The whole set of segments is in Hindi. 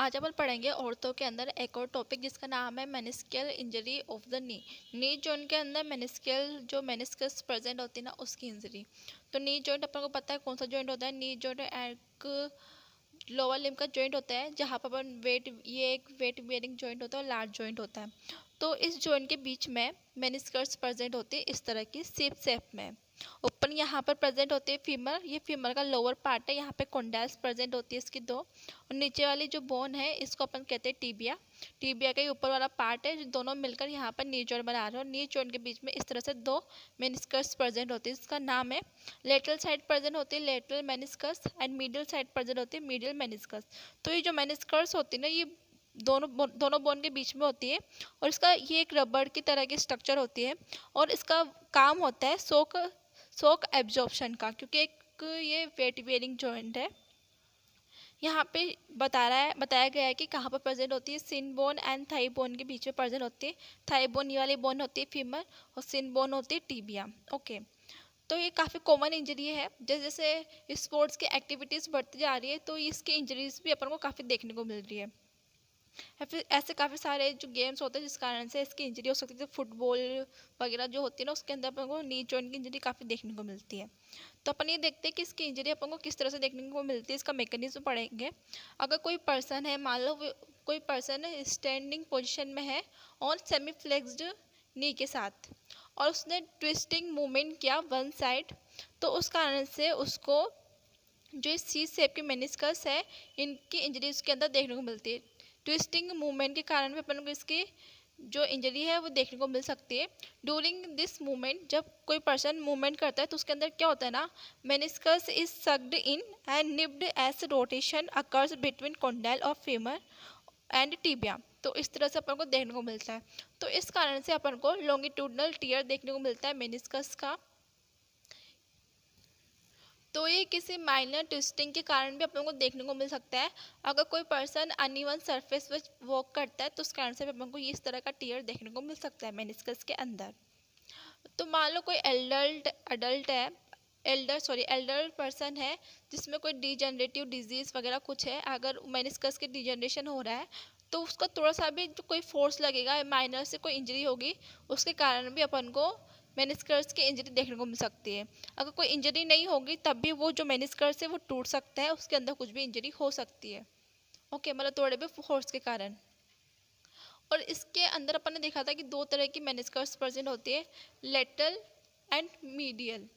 आज अपन पढ़ेंगे औरतों के अंदर एक और टॉपिक जिसका नाम है meniscal injury of the knee joint के अंदर मेनिस्कल जो मेनिस्कस प्रेजेंट होती है ना उसकी इंजरी। तो नी जॉइंट अपन को पता है कौन सा जॉइंट होता है। नी जॉइंट एक लोअर लिम्ब का जॉइंट होता है जहाँ पर अपन ये एक वेट बियरिंग जॉइंट होता है और लार्ज जॉइंट होता है। तो इस जॉइंट के बीच में मेनिस्कस प्रेजेंट होती है इस तरह की शेप में। ऊपर यहाँ पर प्रेजेंट होती है फीमर, ये फीमर का लोअर पार्ट है, यहाँ पे कॉन्डाइल्स प्रेजेंट होती है इसकी दो। और नीचे वाली जो बोन है इसको अपन कहते हैं टीबिया। टीबिया का ही ऊपर वाला पार्ट है जो दोनों मिलकर यहाँ पर नी जॉइंट बना रहे हैं। और नी जॉइंट के बीच में इस तरह से दो मेनिस्कस प्रेजेंट होती है, इसका नाम है लेटरल साइड प्रेजेंट होती है lateral meniscus and medial side present होती है मीडियल मेनिस्कस। तो ये जो मेनिस्कस होती है ना ये दोनों बोन के बीच में होती है और इसका ये एक रबड़ की तरह की स्ट्रक्चर होती है और इसका काम होता है शॉक एब्जॉर्प्शन का, क्योंकि एक ये वेट बेयरिंग जॉइंट है। यहाँ पे बताया गया है कि कहाँ पर प्रेजेंट होती है। सिन बोन एंड थाई बोन के बीच में प्रेजेंट होती है। थाई बोन ये वाली बोन होती है फीमर और सिन बोन होती है टीबिया। ओके, तो ये काफ़ी कॉमन इंजरी है। जैसे जैसे स्पोर्ट्स की एक्टिविटीज़ बढ़ती जा रही है तो इसकी इंजरीज भी अपन को काफ़ी देखने को मिल रही है। या फिर ऐसे काफ़ी सारे जो गेम्स होते हैं जिस कारण से इसकी इंजरी हो सकती है। फुटबॉल वगैरह जो होती है ना उसके अंदर अपन को नी जॉइंट की इंजरी काफ़ी देखने को मिलती है। तो अपन ये देखते हैं कि इसकी इंजरी अपन को किस तरह से देखने को मिलती है, इसका मैकेनिज्म पढ़ेंगे। अगर कोई पर्सन है, मान लो कोई पर्सन स्टैंडिंग पोजिशन में है और सेमी फ्लेक्स्ड नी के साथ और उसने ट्विस्टिंग मूवमेंट किया वन साइड, तो उस कारण से उसको जो इस सी शेप की मेनिस्कस है इनकी इंजरी उसके अंदर देखने को मिलती है। ट्विस्टिंग मूवमेंट के कारण भी अपन को इसकी जो इंजरी है वो देखने को मिल सकती है। ड्यूरिंग दिस मूवमेंट जब कोई पर्सन मूवमेंट करता है तो उसके अंदर क्या होता है ना, meniscus is sucked in and nipped as rotation occurs between condyle of femur and tibia. तो इस तरह से अपन को देखने को मिलता है। तो इस कारण से अपन को लॉन्गिट्यूडनल टीयर देखने को मिलता है मेनिस्कस का। तो ये किसी माइनर ट्विस्टिंग के कारण भी अपन को देखने को मिल सकता है। अगर कोई पर्सन अनइवन सरफेस पर वॉक करता है तो उस कारण से भी अपन को इस तरह का टीयर देखने को मिल सकता है मेनिस्कस के अंदर। तो मान लो कोई एल्डर पर्सन है जिसमें कोई डिजेनरेटिव डिजीज़ वगैरह कुछ है। अगर मेनिस्कस के डिजेनरेशन हो रहा है तो उसका थोड़ा सा भी जो कोई फोर्स लगेगा, माइनर से कोई इंजरी होगी, उसके कारण भी अपन को मेनिस्कस की इंजरी देखने को मिल सकती है। अगर कोई इंजरी नहीं होगी तब भी वो जो मेनिस्कस है वो टूट सकता है, उसके अंदर कुछ भी इंजरी हो सकती है। ओके, मतलब थोड़े भी फोर्स के कारण। और इसके अंदर अपन ने देखा था कि दो तरह की मेनिस्कस प्रेजेंट होती है, लेटरल एंड मीडियल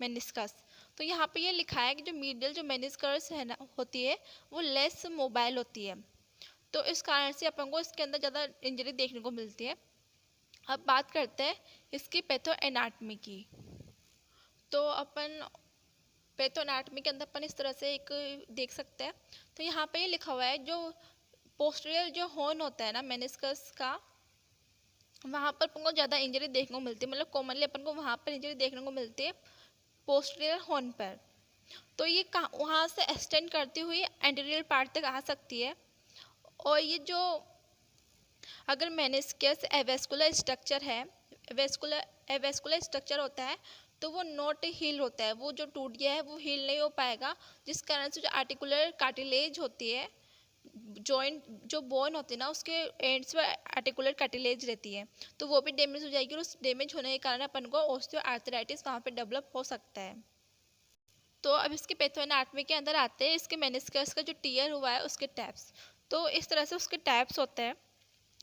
मेनिस्कस। तो यहाँ पे ये लिखा है कि जो मीडियल जो मेनिस्कस है ना होती है वो लेस मोबाइल होती है, तो इस कारण से अपन को इसके अंदर ज़्यादा इंजरी देखने को मिलती है। अब बात करते हैं इसकी पैथो एनाटमी की। तो अपन पैथो एनाटमी के अंदर अपन इस तरह से एक देख सकते हैं। तो यहाँ पे ये लिखा हुआ है जो पोस्टीरियर जो हॉर्न होता है ना मेनिस्कस का, वहाँ पर अपन को ज़्यादा इंजरी देखने को मिलती है। मतलब कॉमनली अपन को वहाँ पर इंजरी देखने को मिलती है पोस्टीरियर हॉर्न पर। तो ये वहाँ से एक्सटेंड करती हुई एंटीरियर पार्ट तक आ सकती है। और ये जो अगर मेनिस्कस एवेस्कुलर स्ट्रक्चर है, एवेस्कुलर स्ट्रक्चर होता है तो वो नॉट हील होता है, वो जो टूट गया है वो हील नहीं हो पाएगा, जिस कारण से जो आर्टिकुलर कार्टिलेज होती है, जॉइंट जो बोन होती है ना उसके एंड्स पर आर्टिकुलर कार्टिलेज रहती है, तो वो भी डैमेज हो जाएगी और उस डैमेज होने के कारण अपन को ऑस्टियोआर्थराइटिस वहाँ पे डेवलप हो सकता है। तो अब इसके पैथो एनाटमी के अंदर आते हैं इसके मेनिस्कस का जो टीयर हुआ है उसके टैप्स। तो इस तरह से उसके टैप्स होते हैं।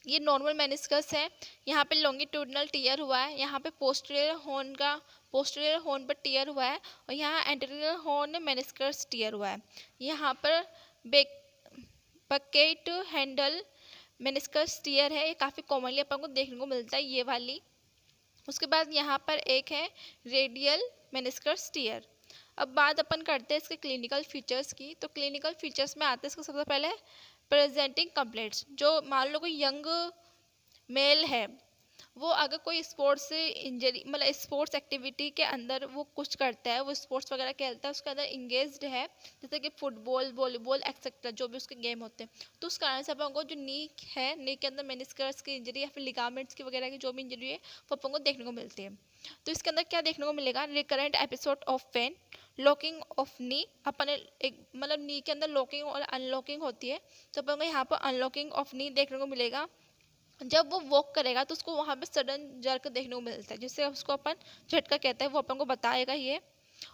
ये नॉर्मल मेनिस्कस है, यहाँ पे लॉन्गिट्यूडनल टीयर हुआ है, यहाँ पे पोस्टीरियर हॉर्न पर टीयर हुआ है और यहाँ एंटीरियर हॉर्न मेनिस्कस टीयर हुआ है। यहाँ पर बकेट हैंडल मेनिस्कस टीयर है, ये काफ़ी कॉमनली अपन को देखने को मिलता है ये वाली। उसके बाद यहाँ पर एक है रेडियल मेनिस्कस टीयर। अब बात अपन करते हैं इसके क्लिनिकल फीचर्स की। तो क्लिनिकल फीचर्स में आते हैं इसको सबसे पहले प्रेजेंटिंग कंप्लेंट्स। जो मान लो कोई यंग मेल है, वो अगर कोई स्पोर्ट्स इंजरी मतलब स्पोर्ट्स एक्टिविटी के अंदर वो कुछ करता है, वो स्पोर्ट्स वगैरह खेलता है, उसके अंदर इंगेज्ड है, जैसे कि फुटबॉल, वॉलीबॉल एक्सेट्रा जो भी उसके गेम होते हैं, तो उस कारण से अपन को जो नी है, नी के अंदर मेनिस्कस की इंजरी या फिर लिगामेंट्स की वगैरह की जो भी इंजरी है वो अपन को देखने को मिलती है। तो इसके अंदर क्या देखने को मिलेगा, recurrent episode of pain, locking of knee, अपन एक मतलब नी के अंदर लॉकिंग और अनलॉकिंग होती है, तो अपन को यहाँ पर अनलॉकिंग ऑफ नी देखने को मिलेगा। जब वो वॉक करेगा तो उसको वहाँ पे सडन जर्क देखने को मिलता है, जिससे उसको अपन झटका कहते हैं, वो अपन को बताएगा ये।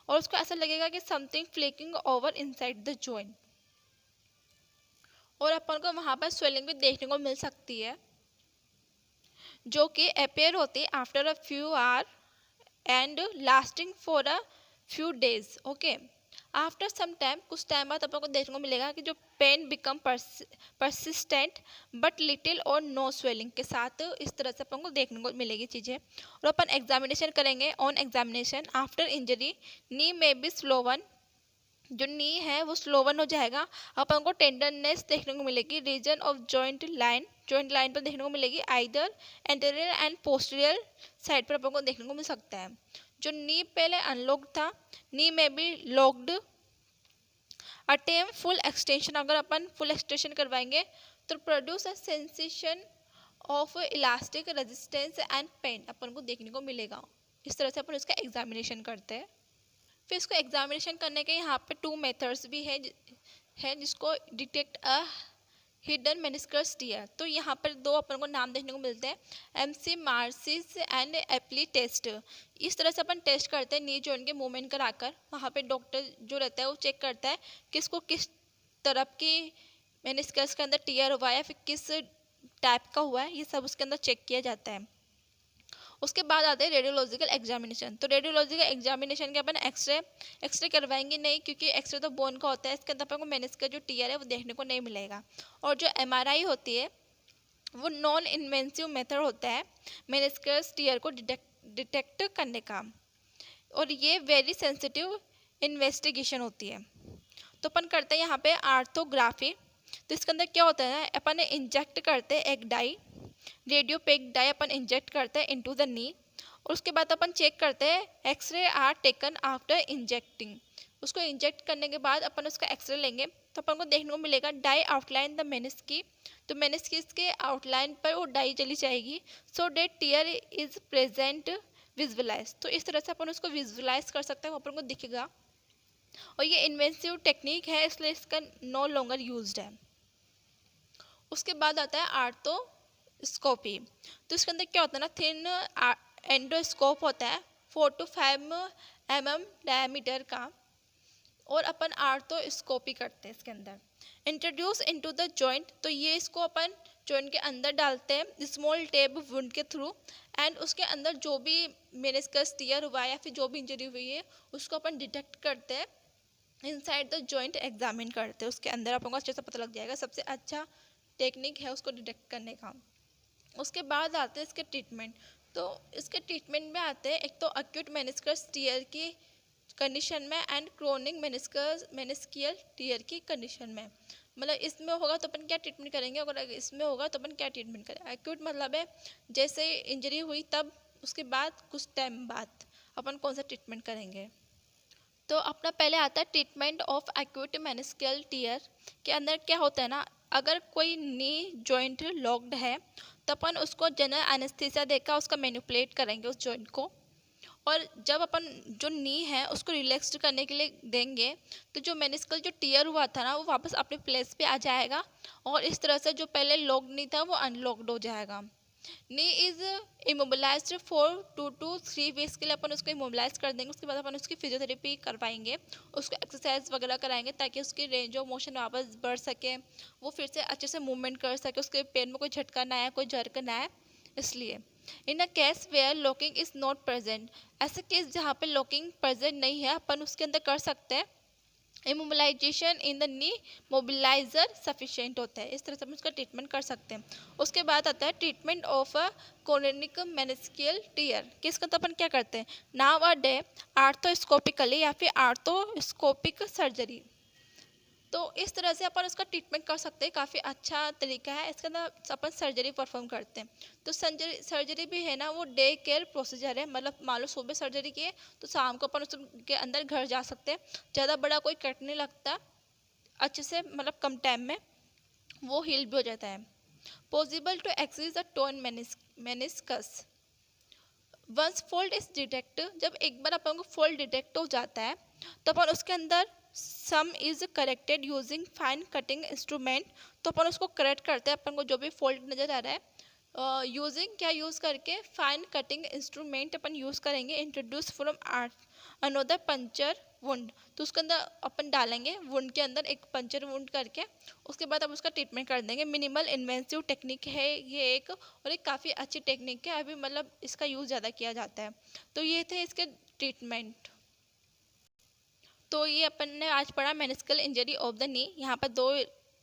और उसको ऐसा लगेगा कि something flicking over inside the joint, और अपन को वहाँ पर स्वेलिंग भी देखने को मिल सकती है, जो कि अपेयर होती है after a few hour and lasting for a few days. Okay, after some time, कुछ टाइम बाद अपन को देखने को मिलेगा कि जो pain become persistent but little और नो स्वेलिंग के साथ, इस तरह से अपन को देखने को मिलेगी चीज़ें। और अपन एग्जामिनेशन करेंगे। ऑन एग्जामिनेशन आफ्टर इंजरी नी में बी स्लोवन, जो नी है वो स्लोवन हो जाएगा। अपन को टेंडरनेस देखने को मिलेगी। रीजन ऑफ जॉइंट लाइन पर देखने को मिलेगी। Either anterior and posterior side पर अपन को देखने को मिल सकता है। जो नी पहले अनलॉक्ड था, नी में भी लॉक्ड। अटेम फुल एक्सटेंशन, अगर अपन फुल एक्सटेंशन करवाएंगे तो produce a sensation of elastic resistance and pain अपन को देखने को मिलेगा। इस तरह से अपन इसका एग्जामिनेशन करते हैं। फिर इसको एग्जामिनेशन करने के यहाँ पे 2 मेथड्स भी है जिसको detect a hidden meniscus tear. तो यहाँ पर 2 अपन को नाम देखने को मिलते हैं, एमसी मार्सिस एंड एप्ली टेस्ट। इस तरह से अपन टेस्ट करते हैं नी जॉइंट के मूवमेंट कराकर। वहाँ पे डॉक्टर जो रहता है वो चेक करता है किसको किस तरफ की मेनिस्कस के अंदर टीयर हुआ है या फिर किस टाइप का हुआ है, ये सब उसके अंदर चेक किया जाता है। उसके बाद आते हैं रेडियोलॉजिकल एग्जामिनेशन। तो रेडियोलॉजिकल एग्जामिनेशन के अपन एक्सरे करवाएंगे नहीं, क्योंकि एक्सरे तो बोन का होता है, इसके अंदर अपन को मेनिस्कस जो टीयर है वो देखने को नहीं मिलेगा। और जो एमआरआई होती है वो नॉन इन्वेंसिव मेथड होता है मेनिस्कस टीयर को डिटेक्ट करने का, और ये वेरी सेंसिटिव इन्वेस्टिगेशन होती है। तो अपन करते हैं यहाँ पे आर्थोग्राफी। तो इसके अंदर क्या होता है ना, अपन इंजेक्ट करते हैं एक डाई, रेडियो पेक डाई अपन इंजेक्ट करते हैं इनटू द नी, और उसके बाद अपन चेक करते हैं x-ray are taken after injecting. उसको इंजेक्ट करने के बाद अपन उसका एक्सरे लेंगे तो अपन को देखने को मिलेगा डाई आउटलाइन द मेनिस्की। तो मेनिस्किस के आउटलाइन पर वो डाई चली जाएगी, so that tear is present visualise. तो इस तरह से अपन उसको विजुअलाइज कर सकते हैं, वो अपन को दिखेगा। और ये इन्वेंसिव टेक्निक है, इसलिए इसका नो लॉन्गर यूज्ड है। उसके बाद आता है आर्थोस्कोपी। तो इसके अंदर क्या होता है ना, थिन एंडोस्कोप होता है 4 to 5 mm डायमीटर का, और अपन आर्थोस्कोपी करते हैं इसके अंदर। इंट्रोड्यूस इनटू द जॉइंट, तो ये इसको अपन जॉइंट के अंदर डालते हैं स्मॉल टेप वुंड के थ्रू, एंड उसके अंदर जो भी मेनिस्कस टीयर हुआ है या फिर जो भी इंजरी हुई है उसको अपन डिटेक्ट करते हैं। इनसाइड द जॉइंट एग्जामिन करते हैं, उसके अंदर अपन को अच्छे से पता लग जाएगा। सबसे अच्छा टेक्निक है उसको डिटेक्ट करने का। उसके बाद आते हैं इसके ट्रीटमेंट। तो इसके ट्रीटमेंट में आते हैं एक तो एक्यूट मेनिस्कस टीयर की कंडीशन में एंड क्रोनिक मेनिस्कियल टीयर की कंडीशन में। मतलब इसमें होगा तो अपन क्या ट्रीटमेंट करेंगे, अगर इसमें होगा तो अपन क्या ट्रीटमेंट करेंगे। एक्यूट मतलब है जैसे इंजरी हुई तब उसके बाद कुछ टाइम बाद अपन कौन सा ट्रीटमेंट करेंगे। तो अपना पहले आता है ट्रीटमेंट ऑफ एक्यूट मेनिस्कियल टीयर। के अंदर क्या होता है ना, अगर कोई नी जॉइंट लॉक्ड है तो अपन उसको जनरल एनेस्थीसिया देकर उसका मैनिपुलेट करेंगे उस जॉइंट को, और जब अपन जो नी है उसको रिलैक्स करने के लिए देंगे तो जो मेनिस्कल जो टीयर हुआ था ना वो वापस अपने प्लेस पे आ जाएगा, और इस तरह से जो पहले लॉक्ड नी था वो अनलॉक्ड हो जाएगा। Knee is immobilised for 2 to 3 weeks के लिए अपन उसको इमोबिलाइज कर देंगे। उसके बाद अपन उसकी फिजियोथेरेपी करवाएंगे, उसको एक्सरसाइज वगैरह कराएंगे ताकि उसकी रेंज ऑफ मोशन वापस बढ़ सके, वो फिर से अच्छे से मूवमेंट कर सके, उसके पैर में कोई झटका ना आए, कोई जर्क ना आए। इसलिए in a case where locking is not present, ऐसे केस जहाँ पे लॉकिंग प्रेजेंट नहीं है अपन उसके अंदर कर सकते हैं immobilisation in the knee mobiliser sufficient होता है। इस तरह से हम उसका ट्रीटमेंट कर सकते हैं। उसके बाद आता है treatment of a chronic meniscal tear. किसका तो अपन क्या करते हैं नाउ अ डे आर्थोस्कोपिकली या फिर आर्थोस्कोपिक सर्जरी। तो इस तरह से अपन उसका ट्रीटमेंट कर सकते हैं, काफ़ी अच्छा तरीका है। इसके अंदर अपन सर्जरी परफॉर्म करते हैं। तो सर्जरी भी है ना वो डे केयर प्रोसीजर है, मतलब मान लो सुबह सर्जरी की है तो शाम को अपन उसके अंदर घर जा सकते हैं। ज़्यादा बड़ा कोई कट नहीं लगता, अच्छे से मतलब कम टाइम में वो हील भी हो जाता है। Possible to excise a torn meniscus, once fold is detect, जब एक बार अपन को फोल्ड डिटेक्ट हो जाता है तो अपन उसके अंदर सम is corrected using fine cutting instrument, तो अपन उसको करेक्ट करते हैं, अपन को जो भी फोल्ड नज़र आ रहा है यूजिंग क्या यूज़ करके, फाइन कटिंग इंस्ट्रूमेंट अपन यूज़ करेंगे, introduce from art another puncture wound, तो उसके अंदर अपन डालेंगे वुंड के अंदर एक पंचर वुंड करके, उसके बाद अब उसका ट्रीटमेंट कर देंगे। मिनिमल इन्वेंसिव टेक्निक है ये एक, और एक काफ़ी अच्छी टेक्निक है, अभी मतलब इसका यूज़ ज़्यादा किया जाता है। तो ये थे इसके ट्रीटमेंट। तो ये अपन ने आज पढ़ा meniscal injury of the knee. यहाँ पर दो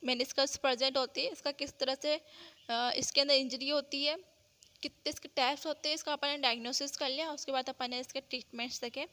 मेनिस्कस प्रेजेंट होती है, इसका किस तरह से इसके अंदर इंजरी होती है, कितने इसके टाइप्स होते हैं, इसका अपन ने डायग्नोसिस कर लिया, उसके बाद अपन ने इसके ट्रीटमेंट्स देखे।